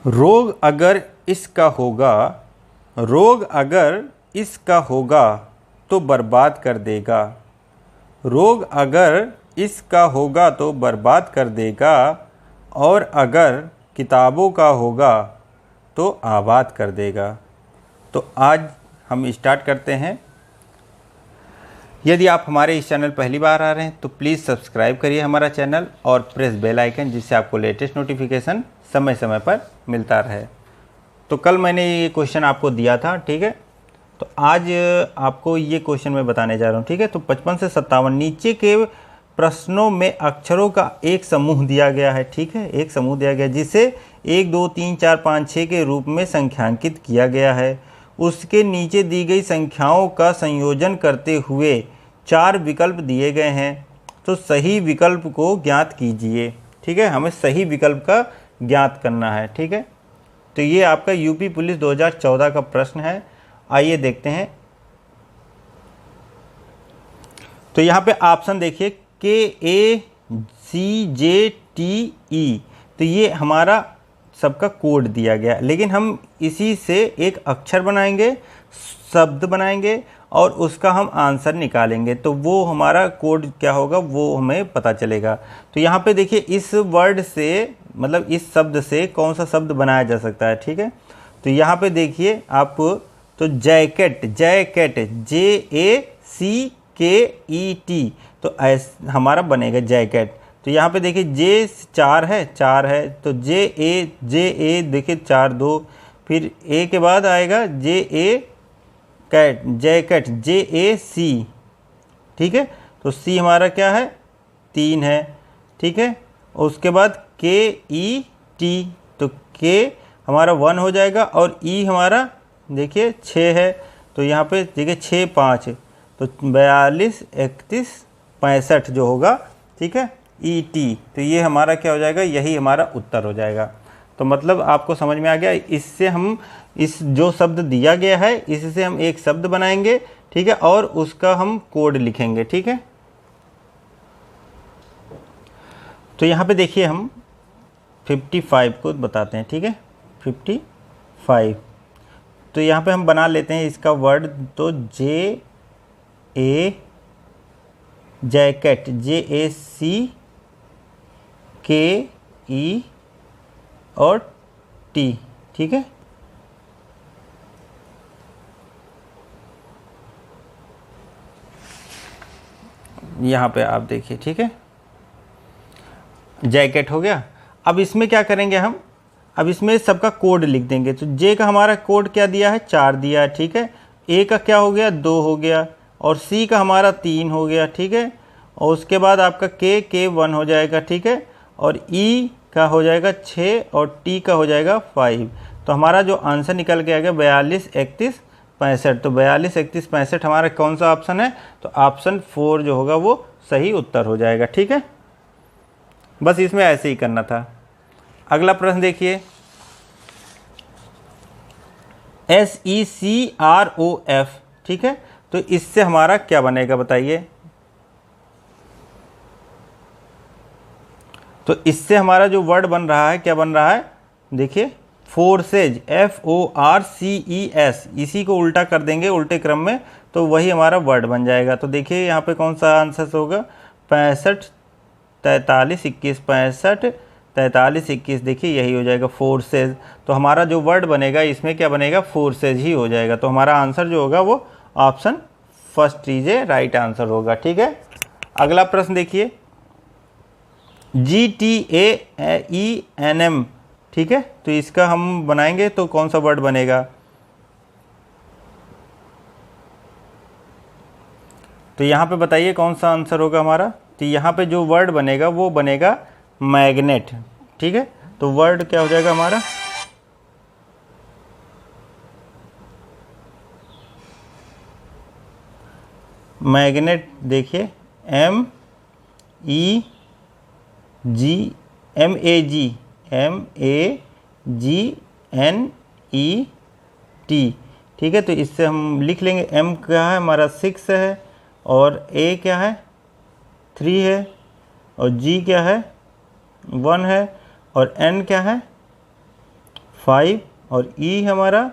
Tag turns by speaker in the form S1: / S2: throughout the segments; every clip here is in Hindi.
S1: रोग अगर इसका होगा, रोग अगर इसका होगा तो बर्बाद कर देगा। रोग अगर इसका होगा तो बर्बाद कर देगा, और अगर किताबों का होगा तो आबाद कर देगा। तो आज हम स्टार्ट करते हैं। यदि आप हमारे इस चैनल पहली बार आ रहे हैं तो प्लीज़ सब्सक्राइब करिए हमारा चैनल और प्रेस बेल आइकन, जिससे आपको लेटेस्ट नोटिफिकेशन समय समय पर मिलता रहे। तो कल मैंने ये क्वेश्चन आपको दिया था, ठीक है। तो आज आपको ये क्वेश्चन मैं बताने जा रहा हूँ, ठीक है। तो 55 से 57 नीचे के प्रश्नों में अक्षरों का एक समूह दिया गया है, ठीक है। एक समूह दिया गया जिसे 1 2 3 4 5 6 के रूप में संख्यांकित किया गया है। उसके नीचे दी गई संख्याओं का संयोजन करते हुए 4 विकल्प दिए गए हैं। तो सही विकल्प को ज्ञात कीजिए, ठीक है। हमें सही विकल्प का ज्ञात करना है, ठीक है। तो ये आपका यूपी पुलिस 2014 का प्रश्न है। आइए देखते हैं। तो यहाँ पे ऑप्शन देखिए KACJTE, तो ये हमारा सबका कोड दिया गया, लेकिन हम इसी से एक अक्षर बनाएंगे, शब्द बनाएंगे और उसका हम आंसर निकालेंगे। तो वो हमारा कोड क्या होगा वो हमें पता चलेगा। तो यहाँ पे देखिए इस वर्ड से, मतलब इस शब्द से कौन सा शब्द बनाया जा सकता है, ठीक है। तो यहाँ पे देखिए आप, तो जैकेट, जैकेट JACKET, तो ऐसा हमारा बनेगा जैकेट। तो यहाँ पे देखिए जे 4 है, 4 है, तो JA देखिए 4 2, फिर ए के बाद आएगा JA कैट, जैकेट JAC, ठीक है। तो सी हमारा क्या है 3 है, ठीक है। और उसके बाद KET, तो K हमारा 1 हो जाएगा और E हमारा देखिए 6 है। तो यहाँ पे देखिए 6 5, तो 42 31 65 जो होगा, ठीक है, ET। तो ये हमारा क्या हो जाएगा, यही हमारा उत्तर हो जाएगा। तो मतलब आपको समझ में आ गया। इससे हम इस जो शब्द दिया गया है इससे हम एक शब्द बनाएंगे, ठीक है, और उसका हम कोड लिखेंगे, ठीक है। तो यहाँ पे देखिए हम 55 को बताते हैं, ठीक है। 55, तो यहाँ पे हम बना लेते हैं इसका वर्ड। तो JA जैकेट JACKE और T, ठीक है। यहाँ पे आप देखिए, ठीक है, जैकेट हो गया। अब इसमें क्या करेंगे हम, अब इसमें सबका कोड लिख देंगे। तो जे का हमारा कोड क्या दिया है, 4 दिया है, ठीक है। ए का क्या हो गया, 2 हो गया, और सी का हमारा 3 हो गया, ठीक है। और उसके बाद आपका के 1 हो जाएगा, ठीक है। और ई का हो जाएगा 6 और टी का हो जाएगा 5। तो हमारा जो आंसर निकल के आ गया 42 31 65। तो 42 31 65 हमारा कौन सा ऑप्शन है, तो ऑप्शन 4 जो होगा वो सही उत्तर हो जाएगा, ठीक है। बस इसमें ऐसे ही करना था। अगला प्रश्न देखिए, SECROF, ठीक है। तो इससे हमारा क्या बनेगा बताइए। तो इससे हमारा जो वर्ड बन रहा है, क्या बन रहा है, देखिए फोर्सेज, FORCES, इसी को उल्टा कर देंगे उल्टे क्रम में, तो वही हमारा वर्ड बन जाएगा। तो देखिए यहाँ पे कौन सा आंसर होगा, 65 43 21 65 43 21, देखिए यही हो जाएगा फोर्सेज। तो हमारा जो वर्ड बनेगा इसमें क्या बनेगा, फोर्सेज ही हो जाएगा। तो हमारा आंसर जो होगा वो option first is right answer होगा, ठीक है। अगला प्रश्न देखिए, GTAENM, ठीक है। तो इसका हम बनाएंगे तो कौन सा वर्ड बनेगा, तो यहाँ पे बताइए कौन सा आंसर होगा हमारा। तो यहाँ पे जो वर्ड बनेगा वो बनेगा मैग्नेट, ठीक है। तो वर्ड क्या हो जाएगा हमारा, मैग्नेट, देखिए MEGNET, ठीक है। तो इससे हम लिख लेंगे, M क्या है हमारा 6 है, और A क्या है 3 है, और G क्या है 1 है, और N क्या है 5 और ई हमारा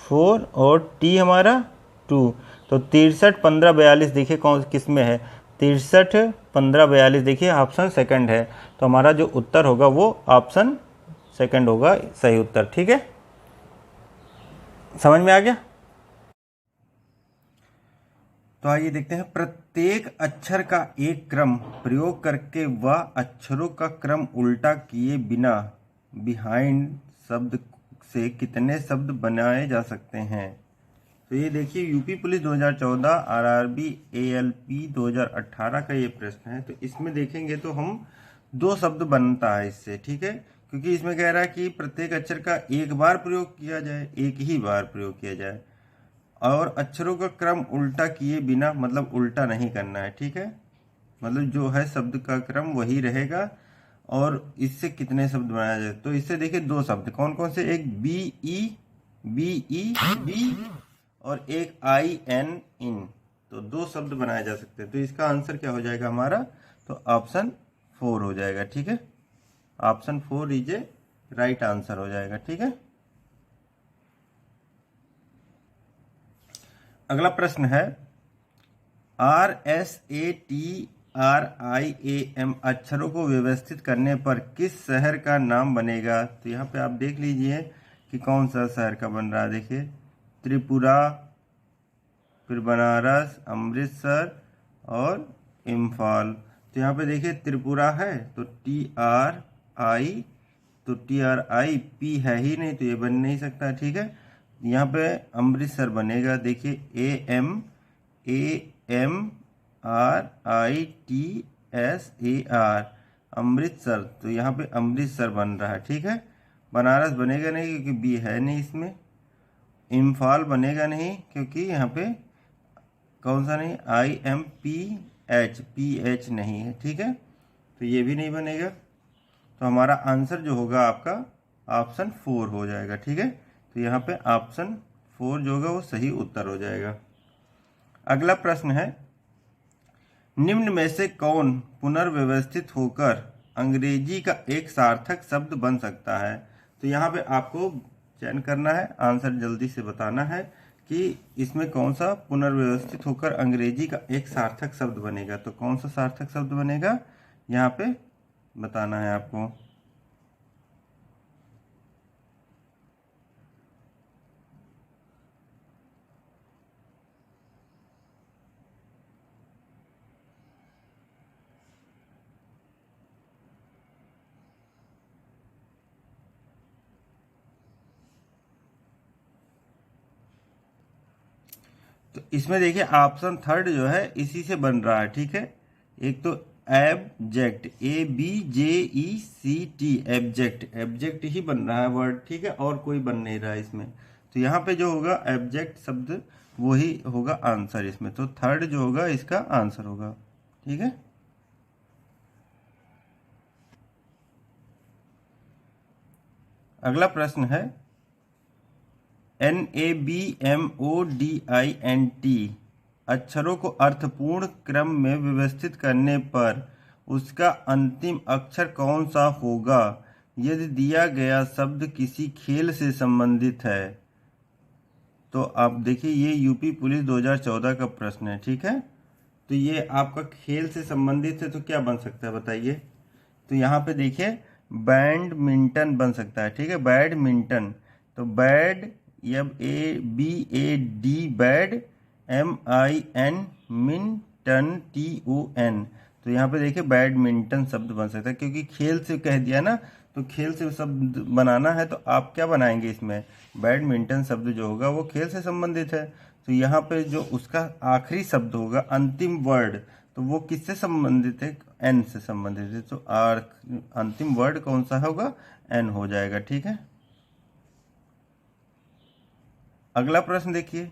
S1: 4 और टी हमारा 2। तो 63 15 42 देखिए कौन किस में है, 63 15 42 देखिए ऑप्शन सेकंड है। तो हमारा जो उत्तर होगा वो ऑप्शन सेकंड होगा सही उत्तर। ठीक है, समझ में आ गया। तो आइए देखते हैं, प्रत्येक अक्षर का एक क्रम प्रयोग करके वह अक्षरों का क्रम उल्टा किए बिना बिहाइंड शब्द से कितने शब्द बनाए जा सकते हैं। तो ये देखिए यूपी पुलिस 2014 आरआरबी एएलपी 2018 का ये प्रश्न है। तो इसमें देखेंगे तो हम 2 शब्द बनता है इससे। ठीक है, क्योंकि इसमें कह रहा है कि प्रत्येक अक्षर का एक बार प्रयोग किया जाए, एक ही बार प्रयोग किया जाए, और अक्षरों का क्रम उल्टा किए बिना, मतलब उल्टा नहीं करना है। ठीक है, मतलब जो है शब्द का क्रम वही रहेगा, और इससे कितने शब्द बनाया जाए। तो इससे देखिए 2 शब्द कौन कौन से, एक बी और एक आई एन इन। तो 2 शब्द बनाए जा सकते हैं। तो इसका आंसर क्या हो जाएगा हमारा, तो ऑप्शन 4 हो जाएगा। ठीक है, option 4 is a right answer हो जाएगा। ठीक है, अगला प्रश्न है, RSATRIAM अक्षरों को व्यवस्थित करने पर किस शहर का नाम बनेगा। तो यहाँ पे आप देख लीजिए कि कौन सा शहर का बन रहा है। देखिए त्रिपुरा, फिर बनारस, अमृतसर और इम्फाल। तो यहाँ पे देखिए त्रिपुरा है तो TRI है ही नहीं, तो ये बन नहीं सकता। ठीक है, यहाँ पे अमृतसर बनेगा। देखिए AMRITSAR अमृतसर, तो यहाँ पे अमृतसर बन रहा है। ठीक है, बनारस बनेगा नहीं क्योंकि बी है नहीं इसमें। इम्फाल बनेगा नहीं क्योंकि यहाँ पे कौन सा नहीं, PH नहीं है। ठीक है, तो ये भी नहीं बनेगा। तो हमारा आंसर जो होगा आपका ऑप्शन 4 हो जाएगा। ठीक है, तो यहाँ पे ऑप्शन 4 जो होगा वो सही उत्तर हो जाएगा। अगला प्रश्न है, निम्न में से कौन पुनर्व्यवस्थित होकर अंग्रेजी का एक सार्थक शब्द बन सकता है। तो यहाँ पे आपको चयन करना है, आंसर जल्दी से बताना है कि इसमें कौन सा पुनर्व्यवस्थित होकर अंग्रेजी का एक सार्थक शब्द बनेगा। तो कौन सा सार्थक शब्द बनेगा यहाँ पे बताना है आपको। तो इसमें देखिए ऑप्शन 3 जो है इसी से बन रहा है। ठीक है, एक तो एबजेक्ट, ABJECT एबजेक्ट ही बन रहा है वर्ड। ठीक है, और कोई बन नहीं रहा है इसमें। तो यहाँ पे जो होगा एबजेक्ट शब्द वही होगा आंसर इसमें। तो 3 जो होगा इसका आंसर होगा। ठीक है, अगला प्रश्न है, NABMODINT अक्षरों को अर्थपूर्ण क्रम में व्यवस्थित करने पर उसका अंतिम अक्षर कौन सा होगा यदि दिया गया शब्द किसी खेल से संबंधित है। तो आप देखिए ये यूपी पुलिस 2014 का प्रश्न है। ठीक है, तो ये आपका खेल से संबंधित है तो क्या बन सकता है बताइए। तो यहाँ पे देखिए बैडमिंटन बन सकता है। ठीक है, बैडमिंटन, तो bad BAD bad MIN मिंटन TON। तो यहाँ पे देखिए बैडमिंटन शब्द बन सकता है क्योंकि खेल से कह दिया ना, तो खेल से शब्द बनाना है तो आप क्या बनाएंगे इसमें, बैडमिंटन शब्द जो होगा वो खेल से संबंधित है। तो यहाँ पे जो उसका आखिरी शब्द होगा अंतिम वर्ड, तो वो किससे संबंधित है, एन से संबंधित है। तो अंतिम वर्ड कौन सा होगा, एन हो जाएगा। ठीक है, अगला प्रश्न देखिए,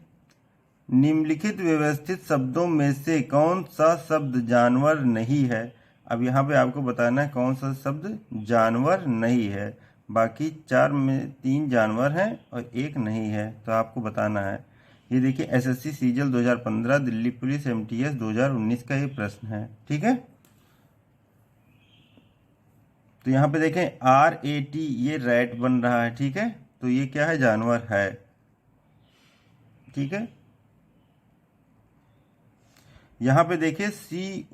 S1: निम्नलिखित व्यवस्थित शब्दों में से कौन सा शब्द जानवर नहीं है। अब यहाँ पे आपको बताना है कौन सा शब्द जानवर नहीं है। बाकी 4 में 3 जानवर हैं और 1 नहीं है, तो आपको बताना है। ये देखिए SSC सीजल 2015, दिल्ली पुलिस MTS 2019 का ये प्रश्न है। ठीक है, तो यहाँ पे देखें RAT ये रैट बन रहा है। ठीक है, तो ये क्या है, जानवर है। ठीक है, यहां पे देखिए COFFE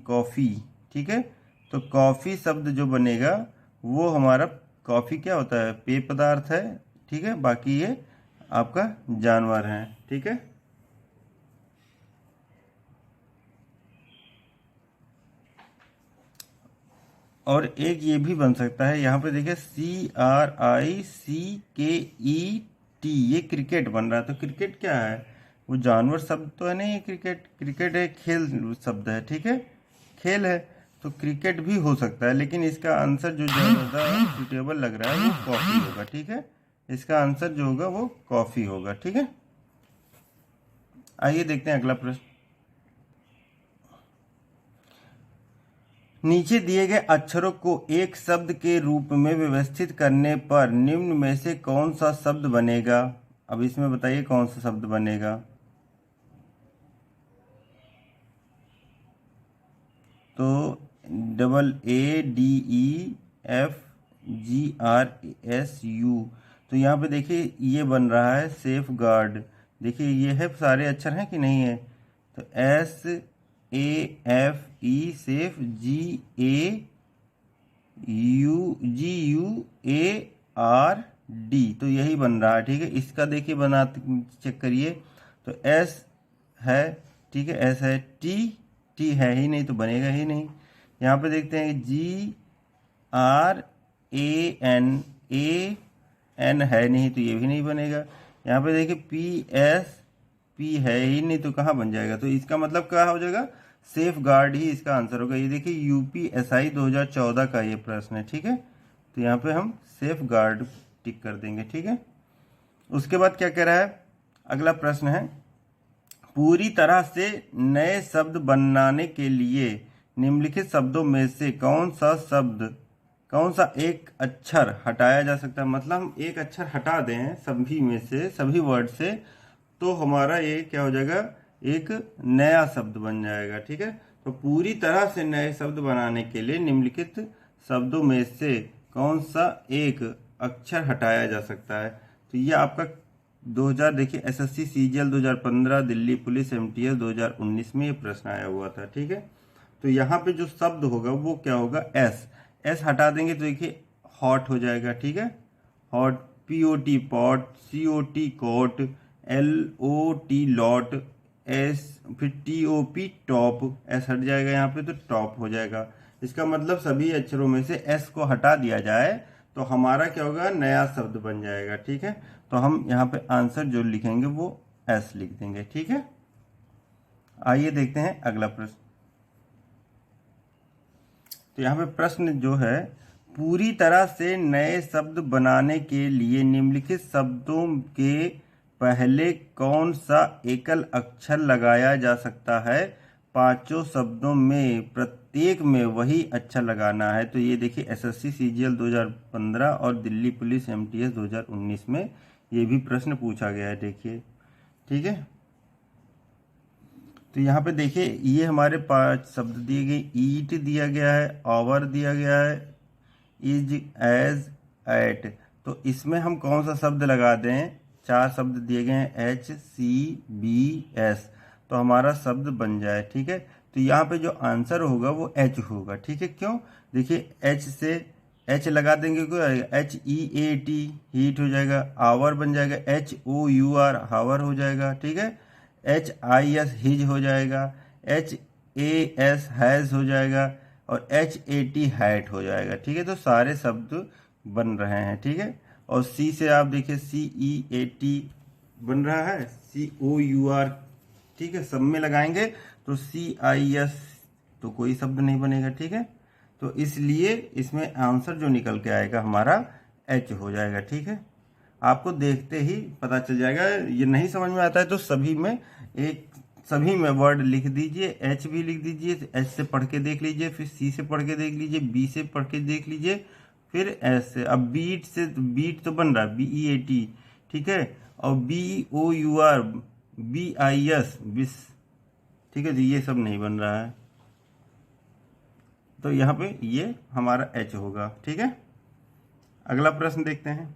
S1: कॉफी। ठीक है, तो कॉफी शब्द जो बनेगा वो हमारा, कॉफी क्या होता है, पेय पदार्थ है। ठीक है, बाकी ये आपका जानवर है। ठीक है, और एक ये भी बन सकता है, यहाँ पे देखिए CRICKET, ये क्रिकेट बन रहा है। तो क्रिकेट क्या है, वो जानवर शब्द तो है नहीं, क्रिकेट, क्रिकेट एक खेल शब्द है। ठीक है, खेल है, तो क्रिकेट भी हो सकता है, लेकिन इसका आंसर जो ज़्यादा सुटेबल लग रहा है वो कॉफ़ी होगा। ठीक है, इसका आंसर जो होगा वो कॉफ़ी होगा। ठीक है, आइए देखते हैं अगला प्रश्न। नीचे दिए गए अक्षरों को एक शब्द के रूप में व्यवस्थित करने पर निम्न में से कौन सा शब्द बनेगा। अब इसमें बताइए कौन सा शब्द बनेगा। तो AADEFGRSU, तो यहाँ पे देखिए ये बन रहा है सेफ गार्ड। देखिए ये है, सारे अक्षर हैं कि नहीं है। तो SAFE सेफ, GAUGUARD, तो यही बन रहा है। ठीक है, इसका देखिए बना, चेक करिए। तो S है, ठीक है, S है, टी है ही नहीं तो बनेगा ही नहीं। यहाँ पे देखते हैं GRAN है नहीं तो ये भी नहीं बनेगा। यहाँ पे देखिए पी है ही नहीं तो कहाँ बन जाएगा। तो इसका मतलब क्या हो जाएगा, सेफ गार्ड ही इसका आंसर होगा। ये देखिए UPSI 2014 का ये प्रश्न है। ठीक है, तो यहाँ पे हम सेफ गार्ड टिक कर देंगे। ठीक है, उसके बाद क्या कह रहा है, अगला प्रश्न है, पूरी तरह से नए शब्द बनाने के लिए निम्नलिखित शब्दों में से कौन सा एक अक्षर हटाया जा सकता है। मतलब हम एक अक्षर हटा दें सभी में से, सभी वर्ड से, तो हमारा ये क्या हो जाएगा, एक नया शब्द बन जाएगा। ठीक है, तो पूरी तरह से नए शब्द बनाने के लिए निम्नलिखित शब्दों में से कौन सा एक अक्षर हटाया जा सकता है। तो ये आपका 2000 देखिए SSC CGL 2015, Delhi police MTS 2019 में ये प्रश्न आया हुआ था। ठीक है, तो यहाँ पे जो शब्द होगा वो क्या होगा, एस हटा देंगे तो देखिए हॉट हो जाएगा। ठीक है, hot, POT pot, COT cot, LOT lot, फिर TOP टॉप, एस हट जाएगा यहाँ पे तो टॉप हो जाएगा। इसका मतलब सभी अक्षरों में से एस को हटा दिया जाए तो हमारा क्या होगा, नया शब्द बन जाएगा। ठीक है, तो हम यहाँ पे आंसर जो लिखेंगे वो एस लिख देंगे। ठीक है, आइए देखते हैं अगला प्रश्न। तो यहाँ पे प्रश्न जो है, पूरी तरह से नए शब्द बनाने के लिए निम्नलिखित शब्दों के पहले कौन सा एकल अक्षर लगाया जा सकता है। पांचों शब्दों में प्रत्येक में वही अक्षर लगाना है। तो ये देखिए SSC CGL 2015 और दिल्ली पुलिस MTS 2019 में ये भी प्रश्न पूछा गया है। देखिए, ठीक है, तो यहाँ पे देखिए ये हमारे 5 शब्द दिए गए, ईट दिया गया है, आवर दिया गया है, इज, एज, एट। तो इसमें हम कौन सा शब्द लगा दें, 4 शब्द दिए गए हैं, HCBS, तो हमारा शब्द बन जाए। ठीक है, तो यहाँ पे जो आंसर होगा वो H होगा। ठीक है, क्यों, देखिए H से H लगा देंगे, क्यों आएगा, HEAT, हीट हो जाएगा। आवर बन जाएगा HOUR, हावर हो जाएगा। ठीक है, HIS, हिज हो जाएगा। HAS, हैज हो जाएगा। और HAT, हैट हो जाएगा। ठीक है, तो सारे शब्द बन रहे हैं। ठीक है, और C से आप देखिए CEAT बन रहा है, COUR। ठीक है, सब में लगाएंगे तो CIS, तो कोई शब्द नहीं बनेगा। ठीक है, तो इसलिए इसमें आंसर जो निकल के आएगा हमारा H हो जाएगा। ठीक है, आपको देखते ही पता चल जाएगा। ये नहीं समझ में आता है तो सभी में वर्ड लिख दीजिए, H भी लिख दीजिए, H से पढ़ के देख लीजिए, फिर C से पढ़ के देख लीजिए, B से पढ़ के देख लीजिए, फिर S से। अब बीट से, बीट तो बन रहा है BEAT। ठीक है, और BOUR, BIS, बिस। ठीक है, तो ये सब नहीं बन रहा है। तो यहाँ पे ये हमारा H होगा। ठीक है, अगला प्रश्न देखते हैं।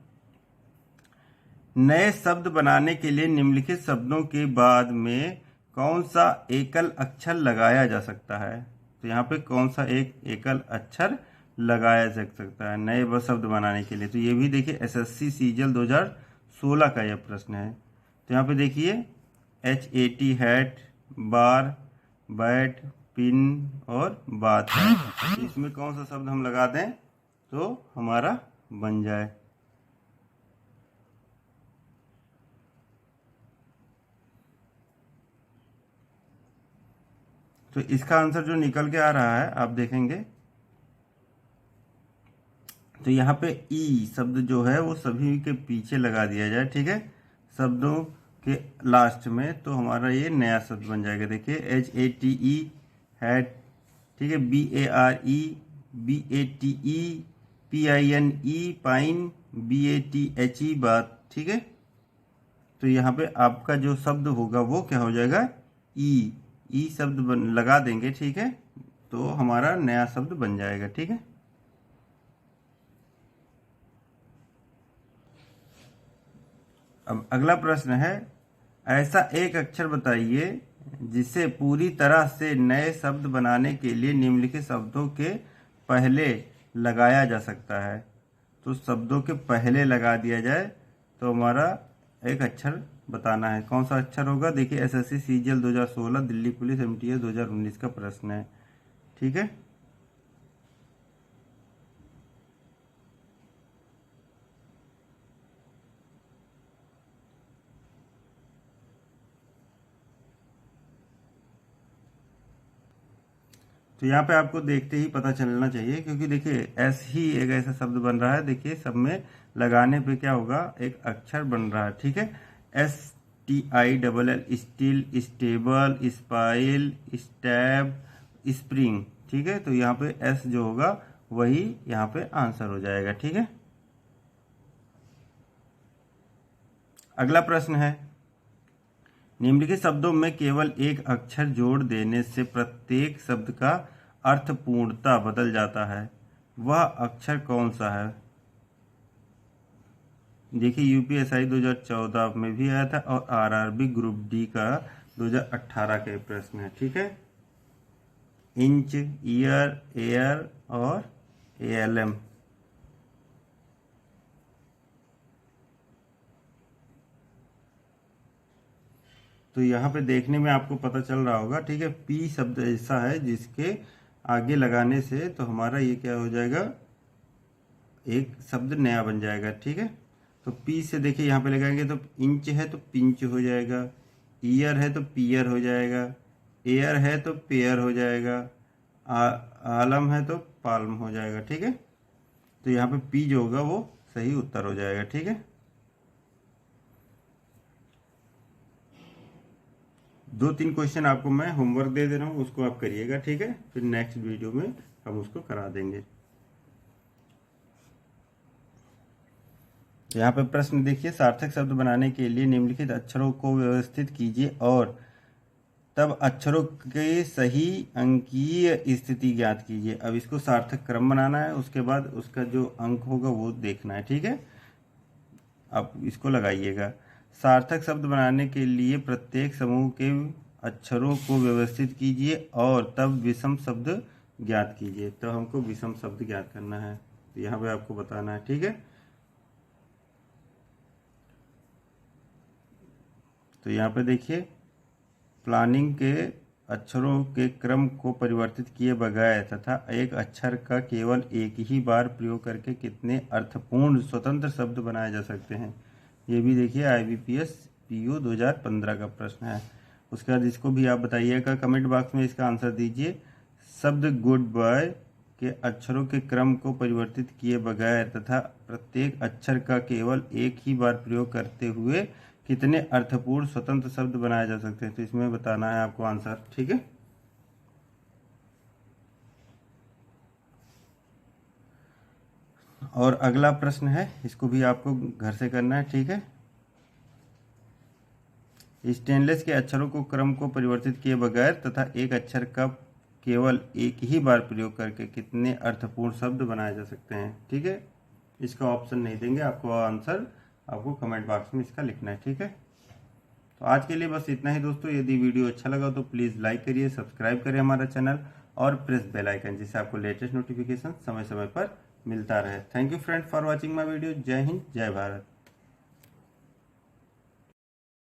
S1: नए शब्द बनाने के लिए निम्नलिखित शब्दों के बाद में कौन सा एकल अक्षर लगाया जा सकता है? तो यहाँ पे कौन सा एक एकल अक्षर लगाया जा सकता है नए शब्द बनाने के लिए? तो ये भी देखिए SSC सीजल 2016 का यह प्रश्न है। तो यहाँ पे देखिए HAT हैट, बार, बैट, पिन और बात है। तो इसमें कौन सा शब्द हम लगा दें तो हमारा बन जाए? तो इसका आंसर जो निकल के आ रहा है आप देखेंगे, तो यहाँ पे ई शब्द जो है वो सभी के पीछे लगा दिया जाए। ठीक है, शब्दों के लास्ट में, तो हमारा ये नया शब्द बन जाएगा। देखिए HATE हैट, ठीक है, BARE, BATE, PINE pine, BATHE बात। ठीक है, तो यहाँ पे आपका जो शब्द होगा वो क्या हो जाएगा? ई शब्द लगा देंगे। ठीक है, तो हमारा नया शब्द बन जाएगा। ठीक है, अब अगला प्रश्न है, ऐसा एक अक्षर बताइए जिसे पूरी तरह से नए शब्द बनाने के लिए निम्नलिखित शब्दों के पहले लगाया जा सकता है। तो शब्दों के पहले लगा दिया जाए तो हमारा एक अक्षर बताना है। कौन सा अक्षर होगा? देखिए SSC CGL 2016, Delhi police MTS 2019 का प्रश्न है। ठीक है, तो यहाँ पे आपको देखते ही पता चलना चाहिए, क्योंकि देखिए एस ही एक ऐसा शब्द बन रहा है। देखिए सब में लगाने पे क्या होगा? एक अक्षर बन रहा है। ठीक है, STILL, steel, stable, स्पाइल, stab, spring. ठीक है, तो यहाँ पे एस जो होगा वही यहाँ पे आंसर हो जाएगा। ठीक है, अगला प्रश्न है, निम्नलिखित शब्दों में केवल एक अक्षर जोड़ देने से प्रत्येक शब्द का अर्थ पूर्णतः बदल जाता है, वह अक्षर कौन सा है? देखिए UPSI 2014 में भी आया था और RRB ग्रुप डी का 2018 का प्रश्न है। ठीक है, इंच, ईयर, एयर और ALM। तो यहाँ पे देखने में आपको पता चल रहा होगा। ठीक है, पी शब्द ऐसा है जिसके आगे लगाने से तो हमारा ये क्या हो जाएगा? एक शब्द नया बन जाएगा। ठीक है, तो पी से देखिए यहाँ पे लगाएंगे तो इंच है तो पिंच हो जाएगा, ईयर है तो पियर हो जाएगा, एयर है तो पेयर हो जाएगा, आलम है तो पाल्म हो जाएगा। ठीक है, तो यहाँ पे पी जो होगा वो सही उत्तर हो जाएगा। ठीक है, 2-3 क्वेश्चन आपको मैं होमवर्क दे दे रहा हूँ, उसको आप करिएगा। ठीक है, फिर नेक्स्ट वीडियो में हम उसको करा देंगे। यहाँ पे प्रश्न देखिए, सार्थक शब्द बनाने के लिए निम्नलिखित अक्षरों को व्यवस्थित कीजिए और तब अक्षरों के सही अंकीय स्थिति ज्ञात कीजिए। अब इसको सार्थक क्रम बनाना है, उसके बाद उसका जो अंक होगा वो देखना है। ठीक है, आप इसको लगाइएगा। सार्थक शब्द बनाने के लिए प्रत्येक समूह के अक्षरों को व्यवस्थित कीजिए और तब विषम शब्द ज्ञात कीजिए। तो हमको विषम शब्द ज्ञात करना है, तो यहाँ पे आपको बताना है। ठीक है, तो यहाँ पे देखिए, प्लानिंग के अक्षरों के क्रम को परिवर्तित किए बगैर तथा एक अक्षर का केवल एक ही बार प्रयोग करके कितने अर्थपूर्ण स्वतंत्र शब्द बनाए जा सकते हैं? ये भी देखिए IBPS PO 2015 का प्रश्न है। उसके बाद इसको भी आप बताइएगा, कमेंट बॉक्स में इसका आंसर दीजिए। शब्द गुड बाय के अक्षरों के क्रम को परिवर्तित किए बगैर तथा प्रत्येक अक्षर का केवल एक ही बार प्रयोग करते हुए कितने अर्थपूर्ण स्वतंत्र शब्द बनाए जा सकते हैं? तो इसमें बताना है आपको आंसर। ठीक है, और अगला प्रश्न है, इसको भी आपको घर से करना है। ठीक है, स्टेनलेस के अक्षरों को क्रम को परिवर्तित किए बगैर तथा एक अक्षर का केवल एक ही बार प्रयोग करके कितने अर्थपूर्ण शब्द बनाए जा सकते हैं। ठीक है, इसका ऑप्शन नहीं देंगे आपको, आंसर आपको कमेंट बॉक्स में इसका लिखना है। ठीक है, तो आज के लिए बस इतना ही दोस्तों। यदि वीडियो अच्छा लगा तो प्लीज़ लाइक करिए, सब्सक्राइब करिए हमारा चैनल और प्रेस बेल आइकन, जिससे आपको लेटेस्ट नोटिफिकेशन समय समय पर मिलता रहे। Thank you friend for watching my video. जय हिंद, जय भारत।